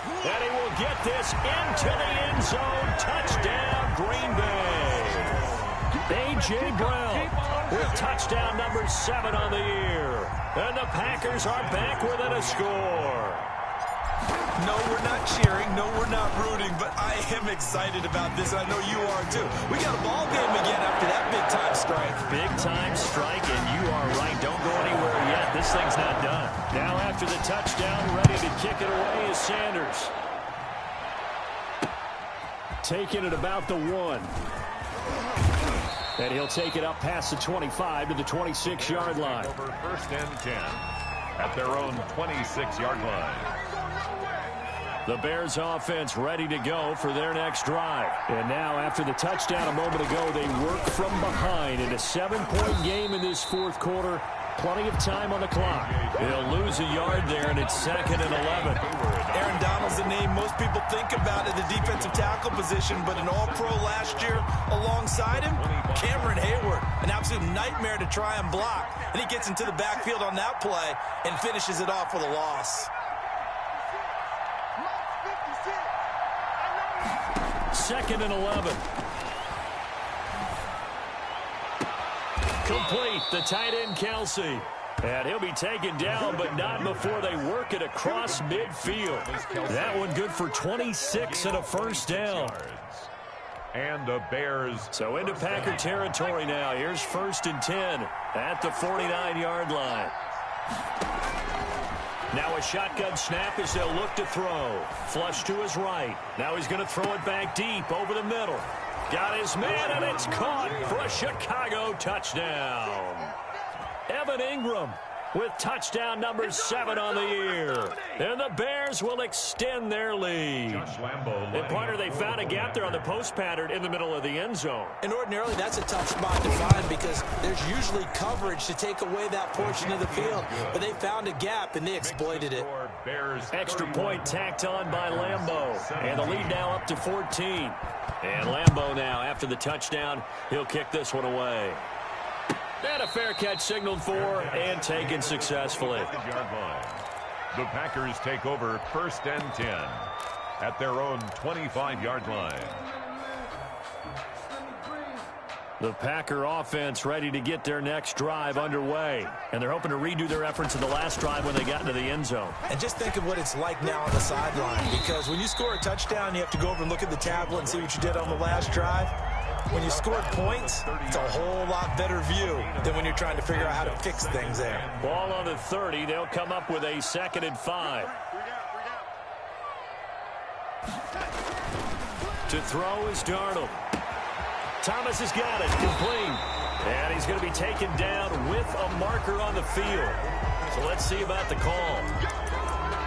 And he will get this into the end zone. Touchdown, Green Bay. A.J. Brown with touchdown number 7 on the year. And the Packers are back within a score. No, we're not cheering. No, we're not rooting. But I am excited about this. I know you are, too. We got a ball game again after that big-time strike. Big-time strike, and you are right. Don't go anywhere yet. This thing's not done. Now after the touchdown, ready to kick it away is Sanders. Taking it about the 1. And he'll take it up past the 25 to the 26-yard line. Over 1st and 10 at their own 26-yard line. The Bears offense ready to go for their next drive. And now after the touchdown a moment ago, they work from behind in a 7-point game in this 4th quarter. Plenty of time on the clock. They'll lose a yard there, and it's 2nd and 11. Aaron Donald's the name most people think about at the defensive tackle position, but an all-pro last year alongside him, Cameron Hayward, an absolute nightmare to try and block. And he gets into the backfield on that play and finishes it off with a loss. 2nd and 11. Complete, the tight end Kelsey. And he'll be taken down, but not before they work it across midfield. That one good for 26 and a 1st down. And the Bears. So into Packer territory now. Here's 1st and 10 at the 49-yard line. Now a shotgun snap as they'll look to throw. Flush to his right. Now he's going to throw it back deep over the middle. Got his man, and it's caught for a Chicago touchdown. Evan Ingram with touchdown number 7 on the year. And the Bears will extend their lead. And partner, they found a gap there on the post pattern in the middle of the end zone. And ordinarily that's a tough spot to find because there's usually coverage to take away that portion of the field. But they found a gap, and they exploited it. Extra point tacked on by Lambeau. And the lead now up to 14. And Lambeau now, after the touchdown, he'll kick this one away. And a fair catch signaled for and taken successfully. The Packers take over 1st and 10 at their own 25-yard line. The Packer offense ready to get their next drive underway. And they're hoping to redo their efforts in the last drive when they got into the end zone. And just think of what it's like now on the sideline, because when you score a touchdown, you have to go over and look at the tablet and see what you did on the last drive. When you scored points, it's a whole lot better view than when you're trying to figure out how to fix things there. Ball on the 30. They'll come up with a 2nd and 5. To throw is Darnold. Thomas has got it. Complete. And he's going to be taken down with a marker on the field. So let's see about the call.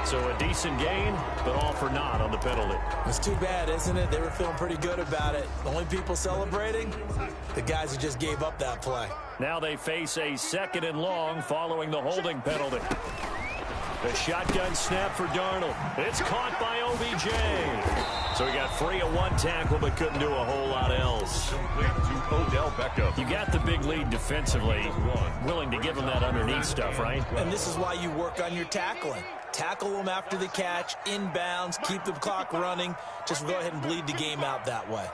So a decent gain, but all for naught on the penalty. It's too bad, isn't it? They were feeling pretty good about it. The only people celebrating, the guys who just gave up that play. Now they face a 2nd and long following the holding penalty. The shotgun snap for Darnold. It's caught by OBJ. So he got free of one tackle, but couldn't do a whole lot else. To Odell Beckham. You got the big lead defensively. Willing to give him that underneath stuff, right? And this is why you work on your tackling. Tackle them after the catch, inbounds, keep the clock running. Just go ahead and bleed the game out that way.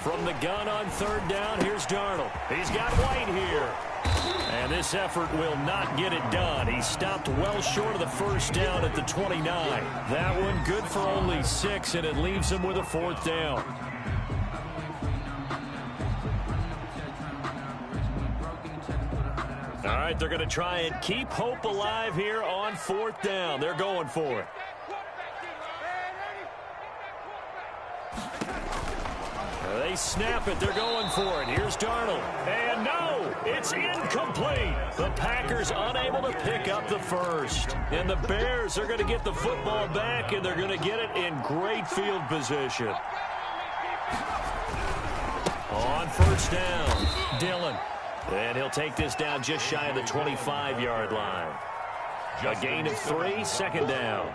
From the gun on 3rd down, here's Darnold. He's got White here. And this effort will not get it done. He stopped well short of the 1st down at the 29. That one good for only 6, and it leaves him with a 4th down. All right, they're going to try and keep hope alive here on 4th down. They're going for it. They snap it. They're going for it. Here's Darnold. And no, it's incomplete. The Packers unable to pick up the 1st. And the Bears are going to get the football back, and they're going to get it in great field position. On 1st down, Dillon. And he'll take this down just shy of the 25-yard line. A gain of 3, 2nd down.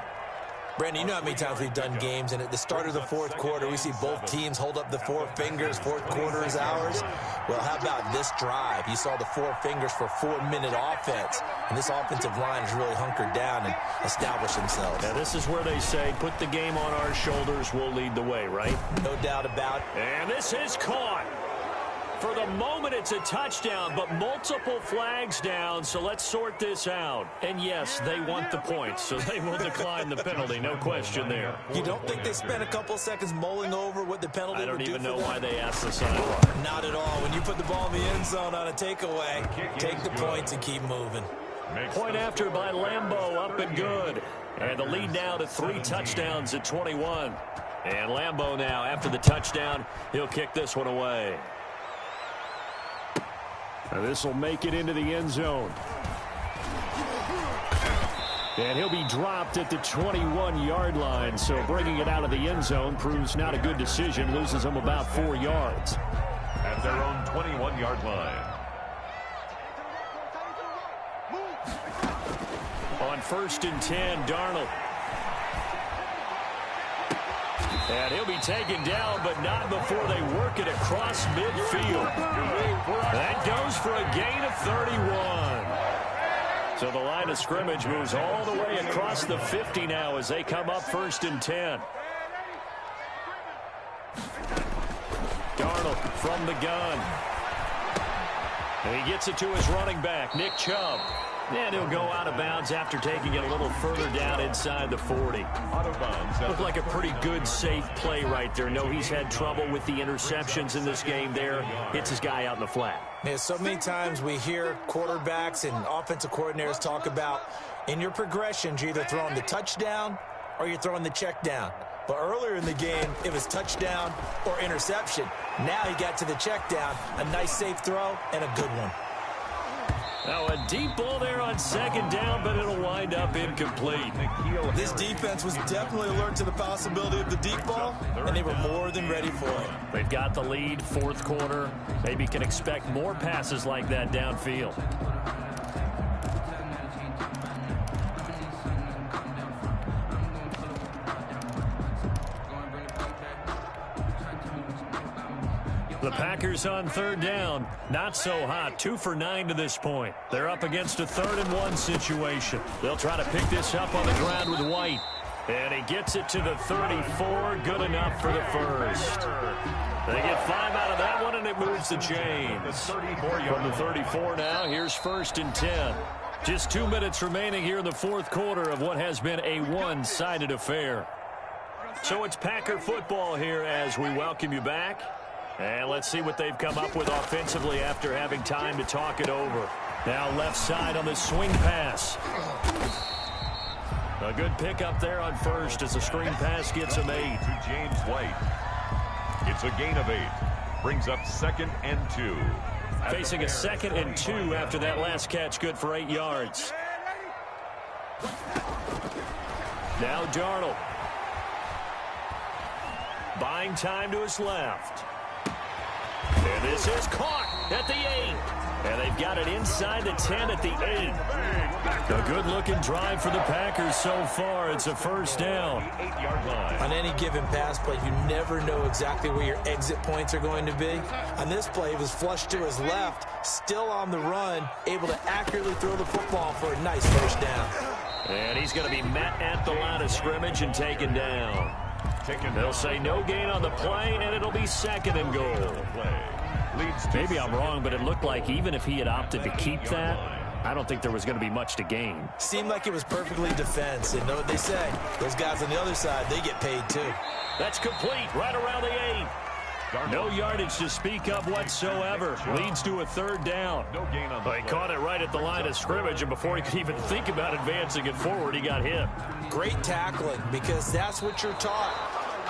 Brandon, you know how many times we've done games, and at the start of the 4th quarter, we see both teams hold up the 4 fingers. 4th quarter is ours. Well, how about this drive? You saw the 4 fingers for 4-minute offense, and this offensive line has really hunkered down and established themselves. Now, this is where they say, put the game on our shoulders, we'll lead the way, right? No doubt about it. And this is caught. For the moment, it's a touchdown, but multiple flags down, so let's sort this out. And yes, they want the points, so they will decline the penalty, no question there. You don't think they spent a couple seconds mulling over what the penalty would do for them? I don't even know why they asked the sideline. Not at all. When you put the ball in the end zone on a takeaway, take the points and keep moving. Point after by Lambeau, up and good. And the lead now to 3 touchdowns at 21. And Lambeau now, after the touchdown, he'll kick this one away. Now this will make it into the end zone. And he'll be dropped at the 21-yard line. So bringing it out of the end zone proves not a good decision. Loses him about 4 yards. At their own 21-yard line. On 1st and 10, Darnold. And he'll be taken down, but not before they work it across midfield. That goes for a gain of 31. So the line of scrimmage moves all the way across the 50 now as they come up 1st and 10. Darnold from the gun. And he gets it to his running back, Nick Chubb. And he'll go out of bounds after taking it a little further down inside the 40. Out of bounds. Looked like a pretty good, safe play right there. No, he's had trouble with the interceptions in this game there. Hits his guy out in the flat. Yeah, so many times we hear quarterbacks and offensive coordinators talk about in your progressions, you're either throwing the touchdown or you're throwing the check down. But earlier in the game, it was touchdown or interception. Now he got to the check down, a nice safe throw and a good one. Now a deep ball there on 2nd down, but it'll wind up incomplete. This defense was definitely alert to the possibility of the deep ball, and they were more than ready for it. They've got the lead, 4th quarter. Maybe can expect more passes like that downfield. The Packers on 3rd down. Not so hot. 2 for 9 to this point. They're up against a 3rd and 1 situation. They'll try to pick this up on the ground with White. And he gets it to the 34. Good enough for the 1st. They get 5 out of that one, and it moves the chains. From the 34 now, here's 1st and 10. Just 2 minutes remaining here in the 4th quarter of what has been a one-sided affair. So it's Packer football here as we welcome you back. And let's see what they've come up with offensively after having time to talk it over. Now left side on the swing pass. A good pickup there on first as the screen pass gets him 8. To James White. It's a gain of 8. Brings up 2nd and 2. Facing a 2nd and 2 after that last catch, good for 8 yards. Now Darnold. Buying time to his left. And this is caught at the 8. And they've got it inside the 10 at the 8. A good-looking drive for the Packers so far. It's a first down. On any given pass play, you never know exactly where your exit points are going to be. On this play, it was flushed to his left, still on the run, able to accurately throw the football for a nice first down. And he's going to be met at the line of scrimmage and taken down. They'll say no gain on the play, and it'll be 2nd and goal. Maybe I'm wrong, but it looked like even if he had opted to keep that, I don't think there was going to be much to gain. Seemed like it was perfectly defense, and know what they say. Those guys on the other side, they get paid too. That's complete right around the 8. No yardage to speak of whatsoever. Leads to a 3rd down. He caught it right at the line of scrimmage, and before he could even think about advancing it forward, he got hit. Great tackling, because that's what you're taught.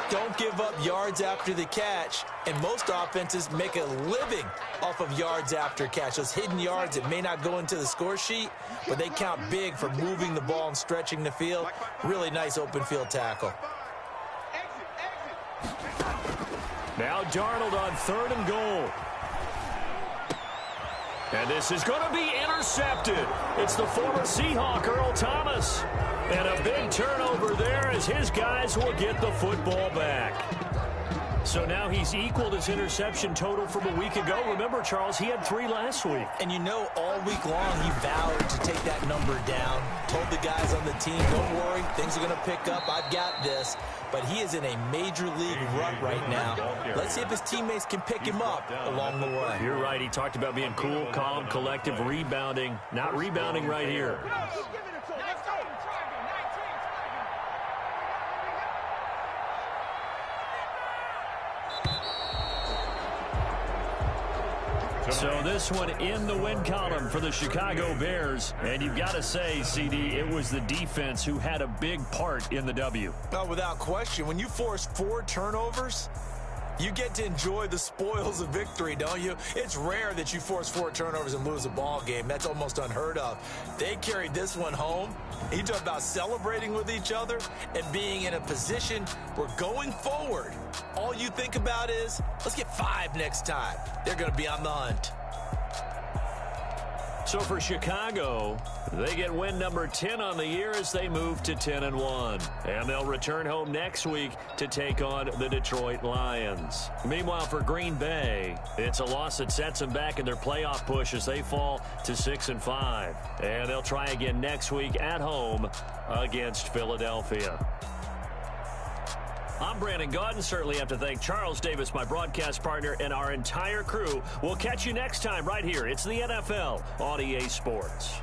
Don't give up yards after the catch, and most offenses make a living off of yards after catch. Those hidden yards that may not go into the score sheet, but they count big for moving the ball and stretching the field. Really nice open field tackle. Now Darnold on 3rd and goal. And this is going to be intercepted. It's the former Seahawk, Earl Thomas. And a big turnover there as his guys will get the football back. So now he's equaled his interception total from a week ago. Remember, Charles, he had 3 last week. And you know, all week long he vowed to take that number down. Told the guys on the team, don't worry, things are going to pick up. I've got this. But he is in a major league rut right now. Let's see if his teammates can pick him up along the way. You're right. He talked about being cool, calm, collective, rebounding. Not rebounding right here. So this one in the win column for the Chicago Bears. And you've got to say, CD, it was the defense who had a big part in the W. Oh, without question. When you force 4 turnovers, you get to enjoy the spoils of victory, don't you? It's rare that you force 4 turnovers and lose a ball game. That's almost unheard of. They carried this one home. You talk about celebrating with each other and being in a position where going forward, all you think about is, let's get 5 next time. They're going to be on the hunt. So for Chicago, they get win number 10 on the year as they move to 10-1. And they'll return home next week to take on the Detroit Lions. Meanwhile, for Green Bay, it's a loss that sets them back in their playoff push as they fall to 6-5. And they'll try again next week at home against Philadelphia. I'm Brandon Gaudin. Certainly have to thank Charles Davis, my broadcast partner, and our entire crew. We'll catch you next time right here. It's the NFL on EA Sports.